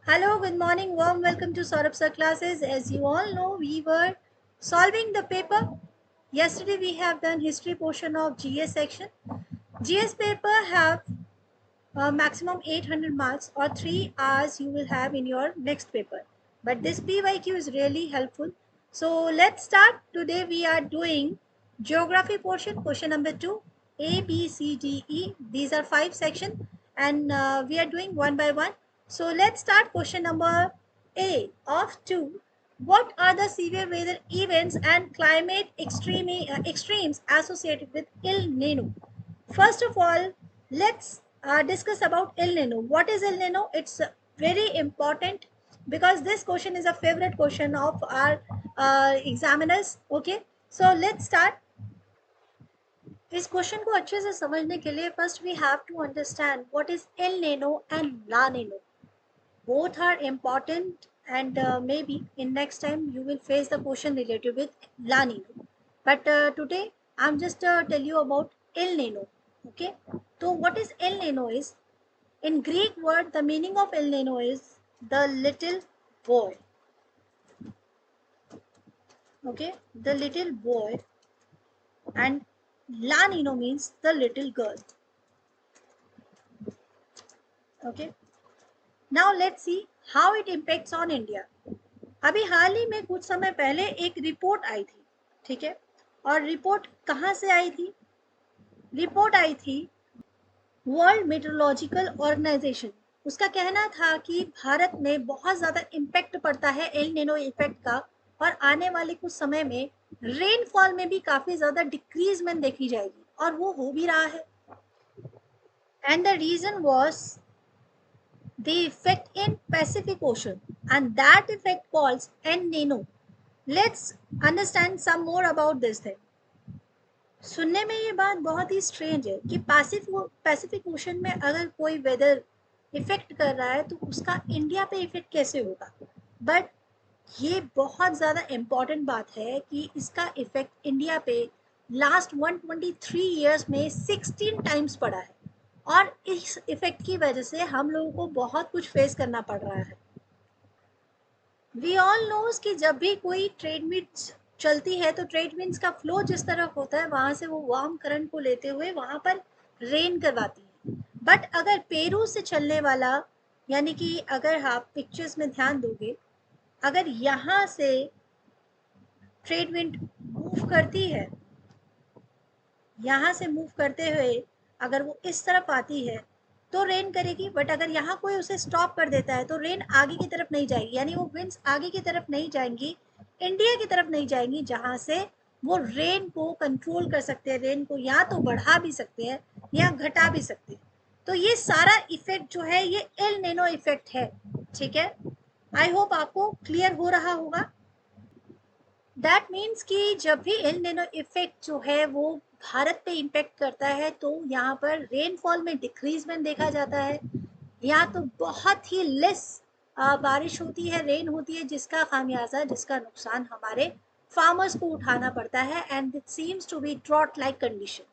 Hello, good morning, warm welcome to Saurabh Sir classes. As you all know, we were solving the paper. Yesterday we have done history portion of GS section. GS paper have maximum 800 marks or 3 hours you will have in your next paper. But this PYQ is really helpful. So let's start. Today we are doing geography portion, question number 2, A, B, C, D, E. These are 5 sections and we are doing one by one. So let's start question number A of 2. What are the severe weather events and climate extremes associated with El Nino? First of all, let's discuss about El Nino. What is El Nino? It's very important because this question is a favorite question of our examiners. Okay, so let's start. इस question को अच्छे से समझने के लिए first we have to understand what is El Nino and La Nina. Both are important and maybe in next time you will face the question related with La Nino. But today I'm just tell you about El Nino. Okay. So what is El Nino is? In Greek word, the meaning of El Nino is the little boy. Okay. The little boy. And La Nino means the little girl. Okay. Now let's see how it impacts on India. अभी हाल ही में कुछ समय पहले एक report आई थी. ठीक है. और रिपोर्ट कहाँ से आई थी? रिपोर्ट आई थी वर्ल्ड मेट्रोलॉजिकल ऑर्गेनाइजेशन. उसका कहना था कि भारत में बहुत ज़्यादा इम्पैक्ट पड़ता है एल निनो इफेक्ट का और आने वाले कुछ समय में रेनफॉल में भी काफ़ी ज़्यादा डिक्रीजमेंट देखी जाएगी और वो हो भी रहा है. And the reason was the effect in Pacific Ocean and that effect calls El Nino. Let's understand some more about this thing. सुनने में ये बात बहुत ही स्ट्रेंज है कि पैसिफिक ओशन में अगर कोई वेदर इफेक्ट कर रहा है तो उसका इंडिया पे इफेक्ट कैसे होगा. बट ये बहुत ज़्यादा इम्पॉर्टेंट बात है कि इसका इफेक्ट इंडिया पे लास्ट 123 ईयर्स में 16 टाइम्स पड़ा है और इस इफेक्ट की वजह से हम लोगों को बहुत कुछ फेस करना पड़ रहा है. वी ऑल नोज कि जब भी कोई ट्रेड विंड्स चलती है तो ट्रेड विंड्स का फ्लो जिस तरफ होता है वहां से वो वार्म करंट को लेते हुए वहां पर रेन करवाती है. बट अगर पेरू से चलने वाला यानी कि अगर आप पिक्चर्स में ध्यान दोगे, अगर यहाँ से ट्रेड विंड मूव करती है, यहाँ से मूव करते हुए अगर वो इस तरफ आती है तो रेन करेगी. बट अगर यहाँ कोई उसे स्टॉप कर देता है तो रेन आगे की तरफ नहीं जाएगी, यानी वो विंड्स आगे की तरफ नहीं जाएंगी, इंडिया की तरफ नहीं जाएंगी, जहाँ से वो रेन को कंट्रोल कर सकते हैं. रेन को या तो बढ़ा भी सकते हैं या घटा भी सकते हैं. तो ये सारा इफेक्ट जो है ये एल निनो इफेक्ट है. ठीक है, आई होप आपको क्लियर हो रहा होगा. दैट मीन्स कि जब भी एल निनो इफेक्ट जो है वो भारत पे इम्पेक्ट करता है तो यहाँ पर रेनफॉल में डिक्रीजमेंट देखा जाता है. यहाँ तो बहुत ही लेस बारिश होती है, रेन होती है, जिसका खामियाजा जिसका नुकसान हमारे फार्मर्स को उठाना पड़ता है. And it seems to be drought like condition.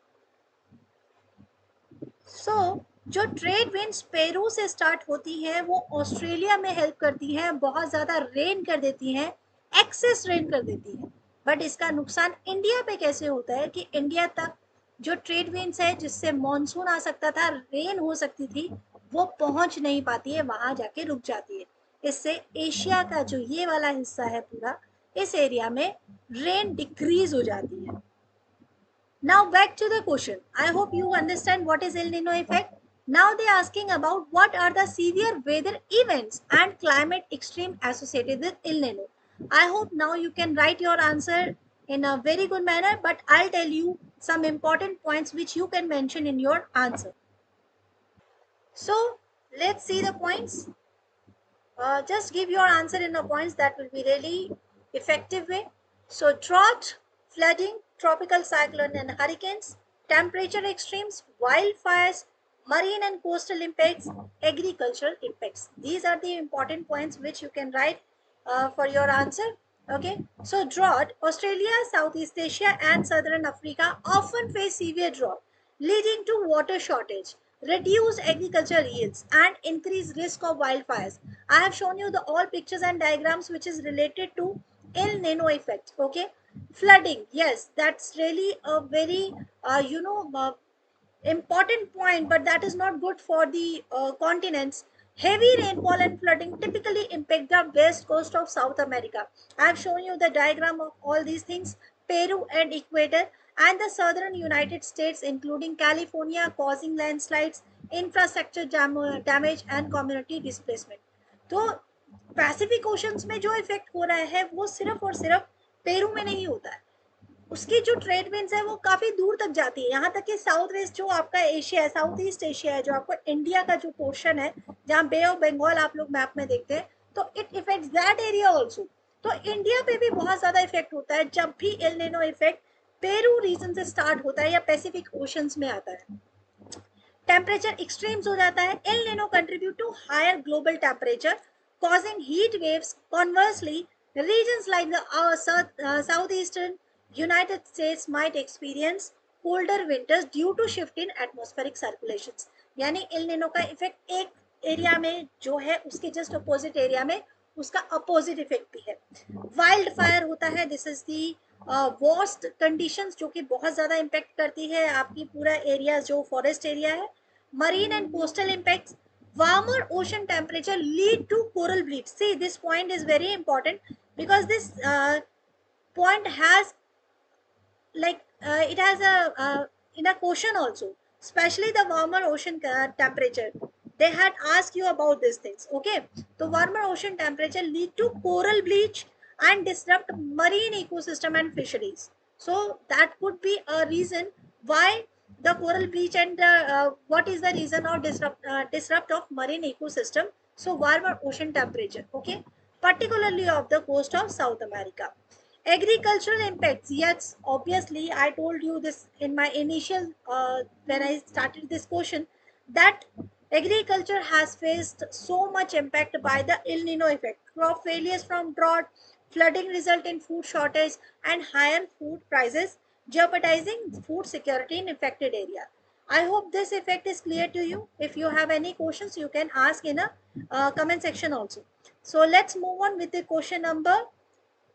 So जो ट्रेड विंड्स पेरू से स्टार्ट होती हैं वो ऑस्ट्रेलिया में हेल्प करती हैं, बहुत ज़्यादा रेन कर देती हैं, एक्सेस रेन कर देती हैं. बट इसका नुकसान इंडिया पे कैसे होता है कि इंडिया तक जो ट्रेड विंड्स है जिससे मॉनसून आ सकता था, रेन हो सकती थी, वो पहुंच नहीं पाती है, वहां जाके रुक जाती है. इससे एशिया का जो ये वाला हिस्सा है पूरा, इस एरिया में रेन डिक्रीज हो जाती है. Now back to the question. I hope you understand what is El Nino effect. Now they are asking about what are the severe weather events and climate extreme associated with El Nino. I hope now you can write your answer in a very good manner, but I'll tell you some important points which you can mention in your answer. So let's see the points. Just give your answer in the points, that will be really effective way. So drought, flooding, tropical cyclone and hurricanes, temperature extremes, wildfires, marine and coastal impacts, agricultural impacts. These are the important points which you can write for your answer. Okay, so drought, Australia, Southeast Asia and Southern Africa often face severe drought leading to water shortage. reduced agricultural yields, and increased risk of wildfires. I have shown you the all pictures and diagrams which is related to El Nino effect. Okay, flooding. Yes, that's really a very important point, but that is not good for the continents. Heavy rainfall and flooding typically impact the west coast of South America. I have shown you the diagram of all these things. Peru and Ecuador and the southern United States, including California, causing landslides, infrastructure damage and community displacement. तो Pacific oceans में जो effect हो रहा है वो सिर्फ और सिर्फ पेरू में नहीं होता है, उसकी जो ट्रेड विंड्स है वो काफी दूर तक जाती है, यहाँ तक कि साउथ वेस्ट जो आपका एशिया है, साउथ ईस्ट एशिया है, जो आपको इंडिया का जो पोर्शन है जहाँ बे ऑफ बंगाल आप लोग मैप में देखते हैं, तो it effects that area also. तो इंडिया पे भी बहुत ज्यादा इफेक्ट होता है जब भी El Nino effect Peru region से स्टार्ट होता है या पैसिफिक ओशंस में आता है। टेम्परेचर एक्सट्रीम्स हो जाता है। El Nino contribute to higher global temperature causing heat waves. Conversely, regions like the southeastern United States might experience colder winters due to shift in atmospheric circulations. यानी El Nino का effect एक area में जो है उसके just opposite area में उसका opposite effect भी है। वाइल्ड फायर होता है, this is the worst conditions जो कि बहुत ज़्यादा इम्पेक्ट करती है आपकी पूरा एरिया जो फॉरेस्ट एरिया है। Marine and coastal impacts, warmer ocean temperature lead to coral bleach. See, this point is very important because this point has like it has a in a question also, especially the warmer ocean temperature. They had asked you about these things. Okay, so warmer ocean temperature lead to coral bleach and disrupt marine ecosystem and fisheries. So that could be a reason why the coral bleach and what is the reason of disrupt of marine ecosystem. So warmer ocean temperature, okay, particularly of the coast of South America. Agricultural impacts, yes, obviously I told you this in my initial when I started this question, that agriculture has faced so much impact by the El Nino effect. Crop failures from drought, flooding result in food shortage and higher food prices, jeopardizing food security in affected area. I hope this effect is clear to you. If you have any questions, you can ask in a comment section also. So let's move on with the question number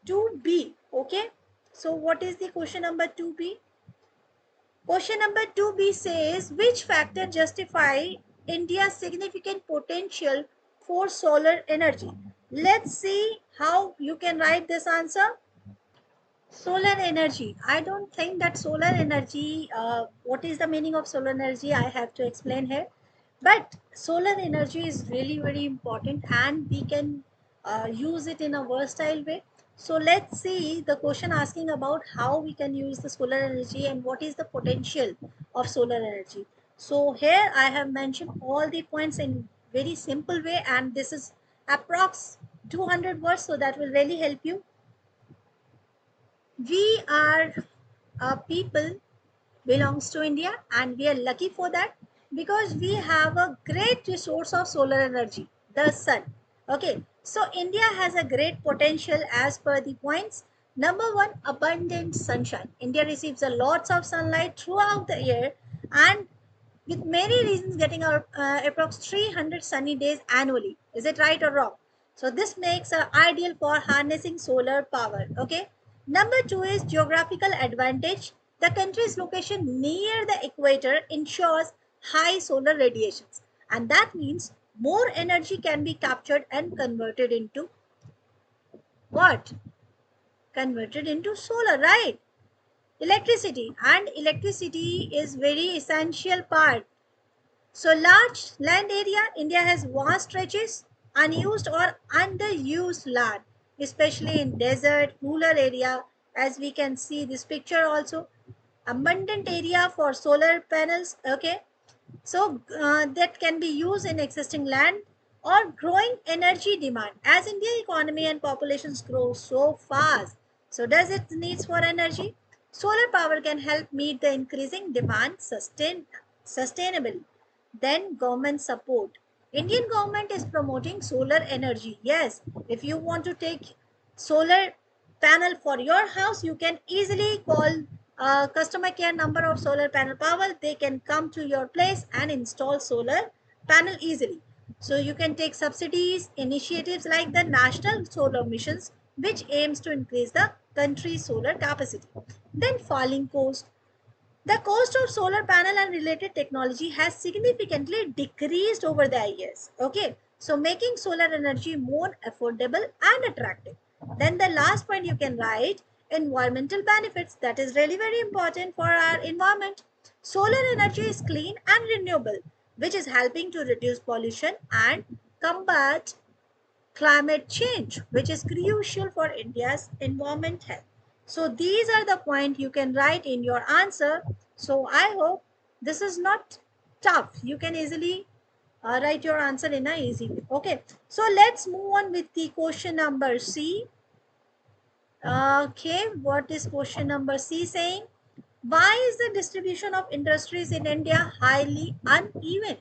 2b. Okay, so what is the question number 2b? Question number 2b says, which factor justify India's significant potential for solar energy? Let's see how you can write this answer. Solar energy. I don't think that solar energy, what is the meaning of solar energy? I have to explain here. But solar energy is really very important and we can use it in a versatile way. So let's see the question asking about how we can use the solar energy and what is the potential of solar energy. So here I have mentioned all the points in very simple way, and this is approx 200 words, so that will really help you. We are people belongs to India and we are lucky for that because we have a great resource of solar energy, the sun. Okay, so India has a great potential as per the points. Number one, abundant sunshine. India receives a lots of sunlight throughout the year and with many reasons getting approx 300 sunny days annually. Is it right or wrong? So this makes ideal for harnessing solar power. Okay. Number two is geographical advantage. The country's location near the equator ensures high solar radiations, and that means more energy can be captured and converted into what? Converted into solar, right? Electricity, and electricity is very essential part. So large land area, India has vast stretches, unused or underused land, especially in desert, rural area, as we can see this picture also. Abundant area for solar panels, okay. So that can be used in existing land or growing energy demand. As India economy and populations grow so fast, so does it needs for energy. Solar power can help meet the increasing demand sustainably. Then government support. Indian government is promoting solar energy. Yes, if you want to take solar panel for your house, you can easily call customer care number of solar panel power, they can come to your place and install solar panel easily. So you can take subsidies, initiatives like the National Solar Missions, which aims to increase the country's solar capacity. Then falling cost. The cost of solar panel and related technology has significantly decreased over the years. Okay, so making solar energy more affordable and attractive. Then the last point you can write environmental benefits. That is really very important for our environment. Solar energy is clean and renewable, which is helping to reduce pollution and combat climate change, which is crucial for India's environment health. So these are the points you can write in your answer. So I hope this is not tough. You can easily write your answer in a easy way. Okay. So let's move on with the question number C. Okay. What is question number C saying? Why is the distribution of industries in India highly uneven?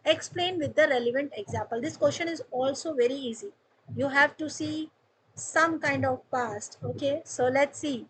Explain with the relevant example. This question is also very easy. You have to see some kind of past. Okay, so let's see.